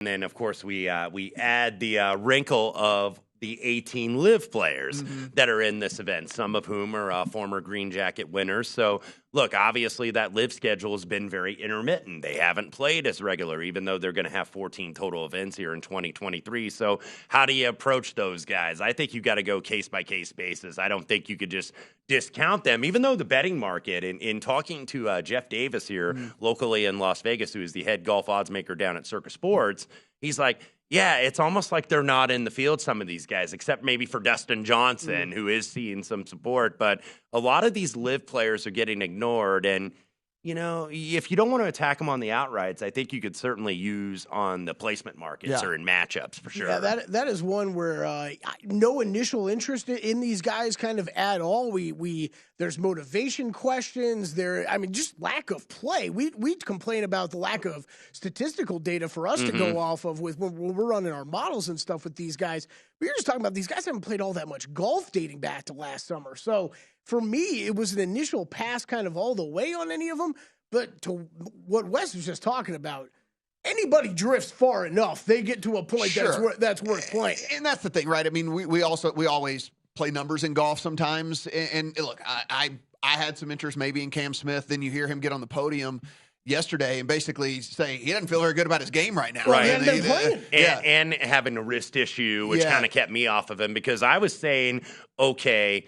And then, of course, we add the wrinkle of the 18 LIV players that are in this event, some of whom are former Green Jacket winners. So, look, obviously that LIV schedule has been very intermittent. They haven't played as regular, even though they're going to have 14 total events here in 2023. So how do you approach those guys? I think you got to go case-by-case basis. I don't think you could just discount them, even though the betting market, in talking to Jeff Davis here locally in Las Vegas, who is the head golf odds maker down at Circa Sports, he's like, yeah, it's almost like they're not in the field, some of these guys, except maybe for Dustin Johnson, who is seeing some support. But a lot of these LIV players are getting ignored. And, you know, if you don't want to attack them on the outrights, I think you could certainly use on the placement markets or in matchups for sure. Yeah, that is one where no initial interest in these guys kind of at all. There's motivation questions. Just lack of play. We complain about the lack of statistical data for us to go off of when we're running our models and stuff with these guys. We were just talking about these guys haven't played all that much golf dating back to last summer. So for me, it was an initial pass kind of all the way on any of them. But to what Wes was just talking about, anybody drifts far enough, they get to a point that's worth playing. And that's the thing, right? I mean, we always play numbers in golf sometimes. And look, I had some interest maybe in Cam Smith. Then you hear him get on the podium yesterday and basically say he doesn't feel very good about his game right now. Right. He hadn't been playing. And having a wrist issue, which kind of kept me off of him, because I was saying, okay,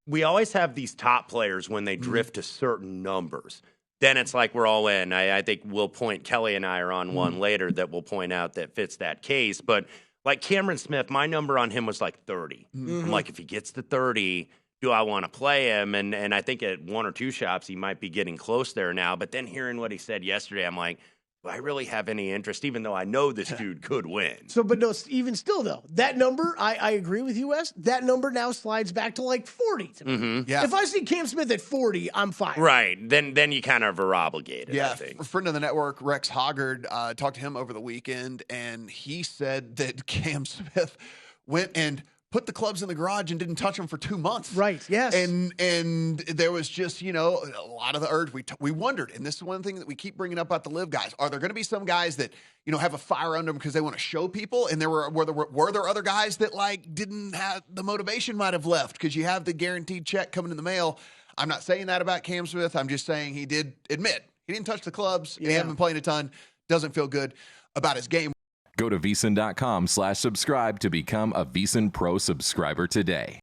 we always have these top players when they drift to certain numbers. Then it's like we're all in. I think we'll point, Kelley and I are on one later that we'll point out that fits that case. But like Cameron Smith, my number on him was like 30. I'm like, if he gets to 30, do I want to play him? And I think at one or two shops, he might be getting close there now. But then hearing what he said yesterday, I'm like, do I really have any interest, even though I know this dude could win? So, but no, even still, though, that number, I agree with you, Wes. That number now slides back to like 40 to me. Yeah. If I see Cam Smith at 40, I'm fine. Right. Then you kind of are obligated, Yeah. I think. A friend of the network, Rex Hoggard, talked to him over the weekend, and he said that Cam Smith went and put the clubs in the garage and didn't touch them for 2 months. Right, yes. And there was just, a lot of the urge. We wondered, and this is one thing that we keep bringing up about the LIV guys. Are there going to be some guys that, have a fire under them because they want to show people? And were there other guys that, didn't have the motivation might have left because you have the guaranteed check coming in the mail? I'm not saying that about Cam Smith. I'm just saying he did admit he didn't touch the clubs. He hadn't been playing a ton. Doesn't feel good about his game. Go to VSiN.com/subscribe to become a VSiN Pro subscriber today.